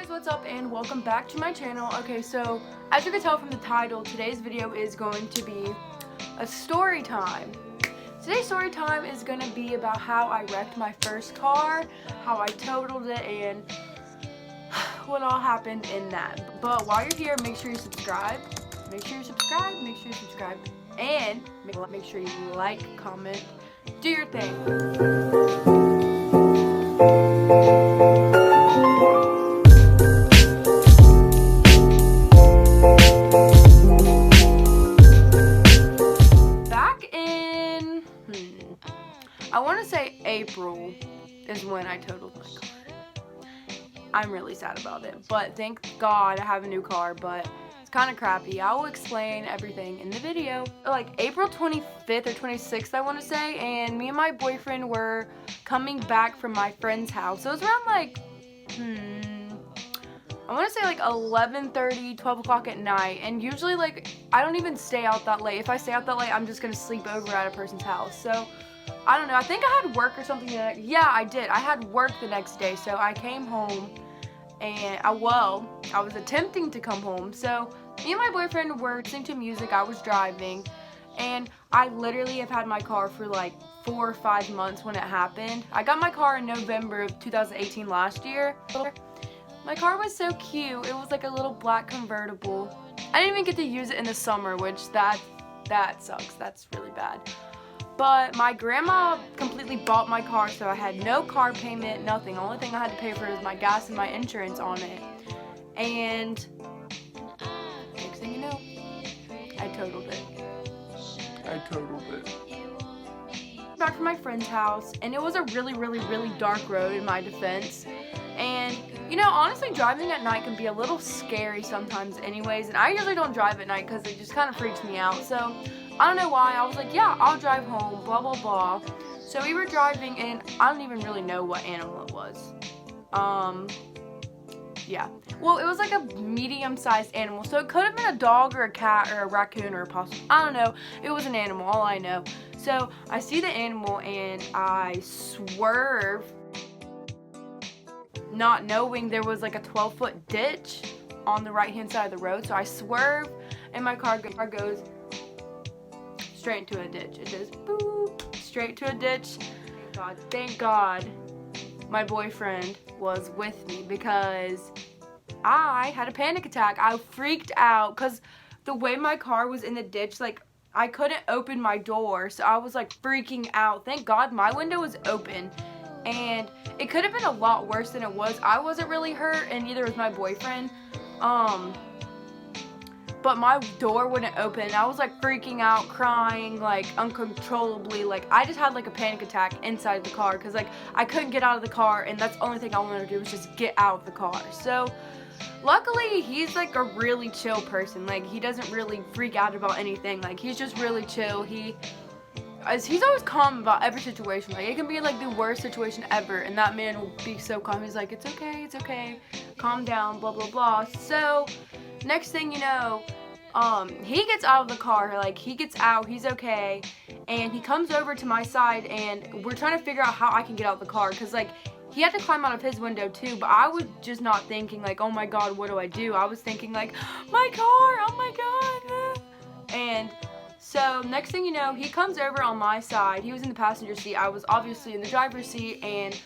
Guys, what's up and welcome back to my channel. Okay, so as you can tell from the title, today's video is going to be a story time. Today's story time is going to be about how I wrecked my first car, how I totaled it, and what all happened in that. But while you're here, make sure you subscribe. Make sure you subscribe, and make sure you like, comment, do your thing. I want to say April is when I totaled my car. I'm really sad about it, but thank God I have a new car, but it's kind of crappy. I will explain everything in the video. Like April 25th or 26th, I want to say, and me and my boyfriend were coming back from my friend's house. So it was around like, I want to say like 11:30, 12 o'clock at night, and usually like I don't even stay out that late. If I stay out that late, I'm just going to sleep over at a person's house. So I don't know, I think I had work or something. Yeah, I did. I had work the next day, so I came home and I was attempting to come home. So me and my boyfriend were listening to music, I was driving, and I literally have had my car for like 4 or 5 months when it happened. I got my car in November of 2018 last year. My car was so cute. It was like a little black convertible. I didn't even get to use it in the summer, which that sucks. That's really bad. But my grandma completely bought my car, so I had no car payment, nothing. The only thing I had to pay for was my gas and my insurance on it. And next thing you know, I totaled it. Back from my friend's house, and it was a really dark road in my defense. And you know, honestly, driving at night can be a little scary sometimes anyways, and I usually don't drive at night because it just kind of freaks me out. So I don't know why. I was like, yeah, I'll drive home, blah, blah, blah. So we were driving, and I don't even really know what animal it was. Yeah. Well, it was like a medium-sized animal. So it could have been a dog or a cat or a raccoon or a possum. I don't know. It was an animal, all I know. So I see the animal, and I swerve, not knowing there was like a 12-foot ditch on the right-hand side of the road. So I swerve, and my car goes straight into a ditch. It just boop, straight to a ditch. Thank God my boyfriend was with me, because I had a panic attack. I freaked out because the way my car was in the ditch, like I couldn't open my door, so I was like freaking out. Thank God my window was open, and it could have been a lot worse than it was. I wasn't really hurt, and neither was my boyfriend. But my door wouldn't open. I was like freaking out, crying like uncontrollably. Like I just had like a panic attack inside the car, because like I couldn't get out of the car, and that's the only thing I wanted to do was just get out of the car. So luckily he's like a really chill person. Like he doesn't really freak out about anything. Like he's just really chill. He's always calm about every situation. Like it can be like the worst situation ever, and that man will be so calm. He's like, it's okay, calm down, blah blah blah. So next thing you know, he gets out of the car, like he gets out, he's okay, and he comes over to my side, and we're trying to figure out how I can get out of the car, because like he had to climb out of his window too. But I was just not thinking like, oh my God, what do I do? I was thinking like, my car, oh my God. And so next thing you know, he comes over on my side. He was in the passenger seat, I was obviously in the driver's seat, and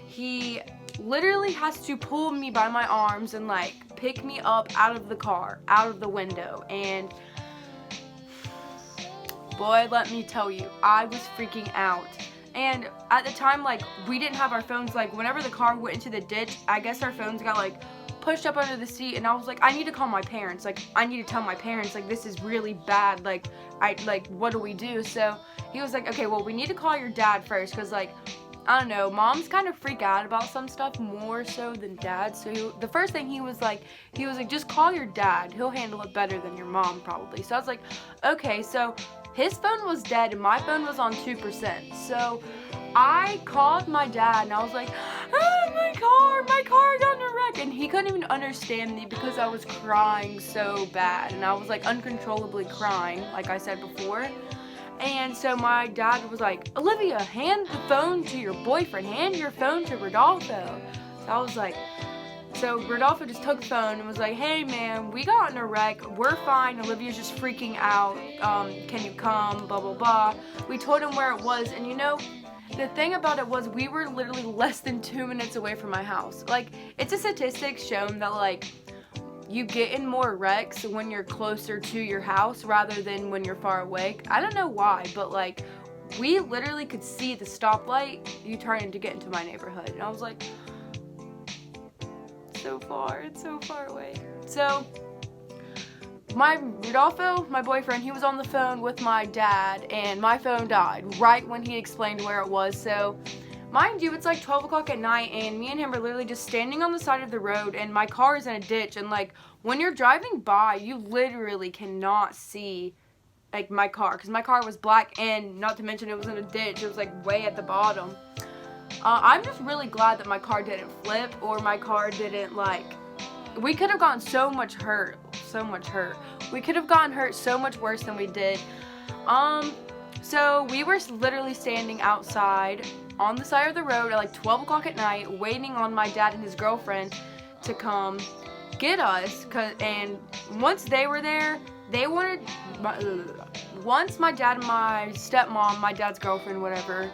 he literally has to pull me by my arms and like pick me up out of the car, out of the window. And boy, let me tell you, I was freaking out. And at the time, like we didn't have our phones. Like whenever the car went into the ditch, I guess our phones got like pushed up under the seat, and I was like, I need to call my parents. Like I need to tell my parents, like this is really bad. Like what do we do? So he was like, okay, well we need to call your dad first, because like I don't know, moms kind of freak out about some stuff more so than dads. So the first thing he was like, just call your dad. He'll handle it better than your mom probably. So I was like, okay. So his phone was dead and my phone was on 2%. So I called my dad and I was like, my car got in a wreck. And he couldn't even understand me because I was crying so bad. And I was like uncontrollably crying, like I said before. And so my dad was like, Olivia, hand the phone to your boyfriend. Hand your phone to Rodolfo. So I was like, So Rodolfo just took the phone and was like, hey man, we got in a wreck, we're fine, Olivia's just freaking out, can you come, blah blah blah. We told him where it was, and you know, the thing about it was we were literally less than 2 minutes away from my house. Like, it's a statistic shown that like you get in more wrecks when you're closer to your house rather than when you're far away. I don't know why, but like we literally could see the stoplight you turn to get into my neighborhood, and I was like, so far, it's so far away. So my Rodolfo, my boyfriend, he was on the phone with my dad, and my phone died right when he explained where it was. So mind you, it's like 12 o'clock at night, and me and him are literally just standing on the side of the road, and my car is in a ditch, and like when you're driving by, you literally cannot see like my car, because my car was black, and not to mention it was in a ditch. It was like way at the bottom. I'm just really glad that my car didn't flip, or my car didn't like, we could have gotten so much hurt. We could have gotten hurt so much worse than we did. So we were literally standing outside on the side of the road at like 12 o'clock at night, waiting on my dad and his girlfriend to come get us. And once they were there, they wanted, once my dad and my stepmom, my dad's girlfriend, whatever,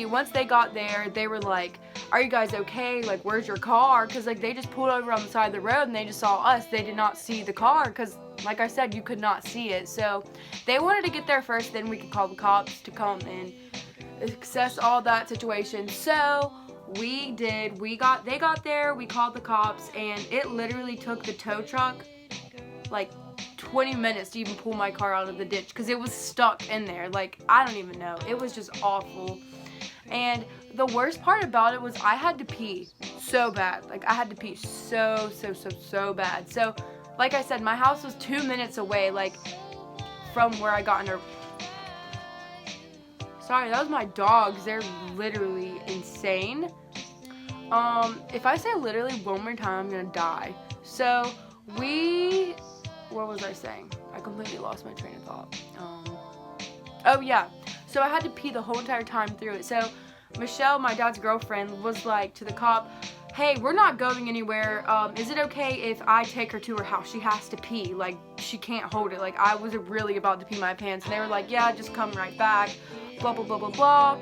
once they got there, they were like, are you guys okay? Like, where's your car? Because like they just pulled over on the side of the road and they just saw us. They did not see the car because, like I said, you could not see it. So they wanted to get there first, then we could call the cops to come and assess all that situation. So we did. They got there, we called the cops, and it literally took the tow truck like 20 minutes to even pull my car out of the ditch because it was stuck in there. Like, I don't even know. It was just awful. And the worst part about it was I had to pee so bad. Like, I had to pee so bad. So, like I said, my house was 2 minutes away, like, from where I got in a... Sorry, that was my dogs. They're literally insane. If I say literally one more time, I'm gonna die. So, what was I saying? I completely lost my train of thought. Oh yeah. So I had to pee the whole entire time through it. So Michelle, my dad's girlfriend, was like to the cop, hey, we're not going anywhere. Is it okay if I take her to her house? She has to pee. Like, she can't hold it. Like, I was really about to pee my pants. And they were like, yeah, just come right back. Blah, blah, blah, blah, blah.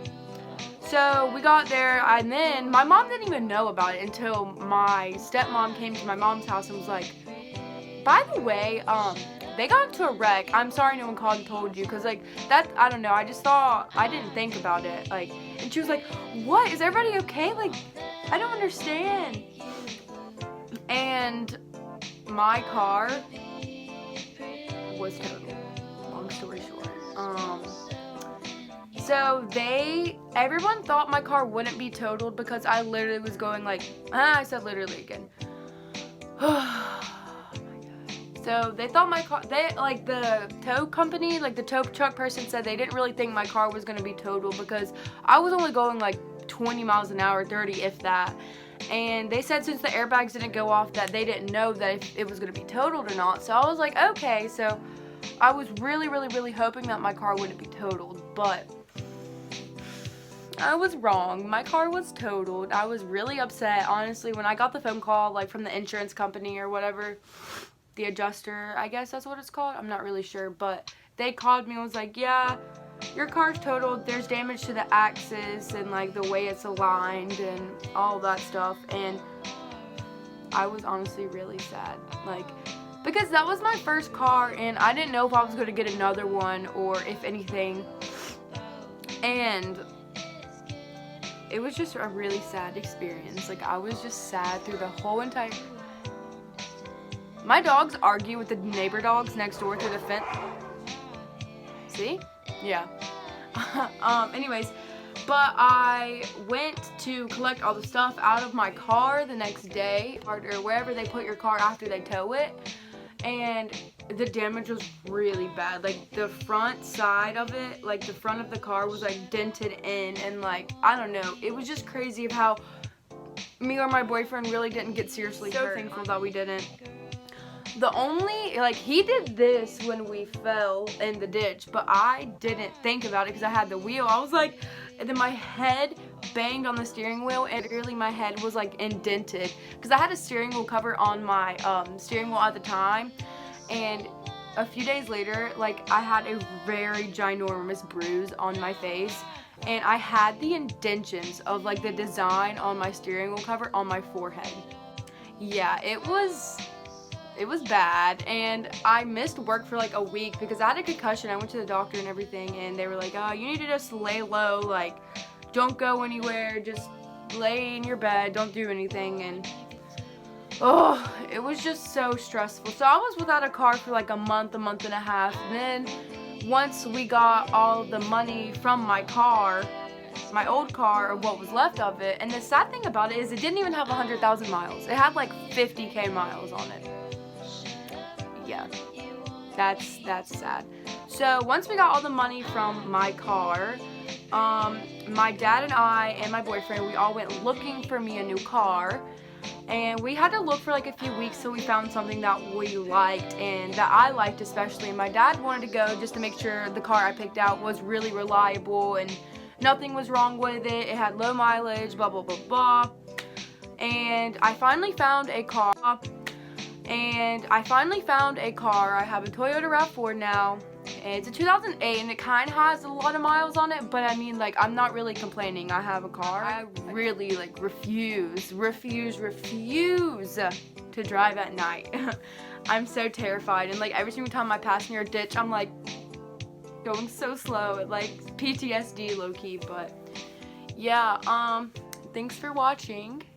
So we got there, and then my mom didn't even know about it until my stepmom came to my mom's house and was like, by the way, they got into a wreck. I'm sorry no one called and told you, because, like, that, I don't know, I just thought, I didn't think about it, like, and she was like, what, is everybody okay? Like, I don't understand. And my car was totaled, long story short. So everyone thought my car wouldn't be totaled because I literally was going like, I said literally again. So they thought my car, the tow company, like the tow truck person said they didn't really think my car was going to be totaled because I was only going like 20 miles an hour, 30 if that. And they said since the airbags didn't go off that they didn't know that if it was going to be totaled or not. So I was like, okay. So I was really hoping that my car wouldn't be totaled, but I was wrong. My car was totaled. I was really upset, honestly, when I got the phone call, like, from the insurance company or whatever, the adjuster, I guess that's what it's called. I'm not really sure, but they called me and was like, yeah, your car's totaled. There's damage to the axis and, like, the way it's aligned and all that stuff, and I was honestly really sad, like, because that was my first car, and I didn't know if I was going to get another one or if anything, and it was just a really sad experience. Like, I was just sad through the whole entire... My dogs argue with the neighbor dogs next door through the fence. See? Yeah. Anyways, but I went to collect all the stuff out of my car the next day, or wherever they put your car after they tow it, and the damage was really bad. Like, the front side of it, like the front of the car was like dented in, and like, I don't know, it was just crazy of how me or my boyfriend really didn't get seriously hurt. So thankful that we didn't. The only, like, he did this when we fell in the ditch, but I didn't think about it because I had the wheel. I was like, and then my head banged on the steering wheel, and really my head was like indented because I had a steering wheel cover on my steering wheel at the time, and a few days later, like, I had a very ginormous bruise on my face, and I had the indentions of like the design on my steering wheel cover on my forehead. Yeah, it was bad, and I missed work for like a week because I had a concussion. I went to the doctor and everything, and they were like, oh, you need to just lay low, like, don't go anywhere, just lay in your bed, don't do anything. And oh, it was just so stressful. So I was without a car for like a month and a half. And then once we got all the money from my car, my old car, or what was left of it, and the sad thing about it is it didn't even have 100,000 miles. It had like 50K miles on it. Yeah, that's sad. So once we got all the money from my car, my dad and I and my boyfriend, we all went looking for me a new car. And we had to look for like a few weeks till we found something that we liked, and that I liked especially. And my dad wanted to go just to make sure the car I picked out was really reliable and nothing was wrong with it. It had low mileage, blah, blah, blah, blah. And I finally found a car. I have a Toyota RAV4 now. It's a 2008, and it kind of has a lot of miles on it, but I mean, like, I'm not really complaining. I have a car. I really, like, refuse to drive at night. I'm so terrified, and like every single time I pass near a ditch, I'm like going so slow, like PTSD low-key. But yeah, thanks for watching,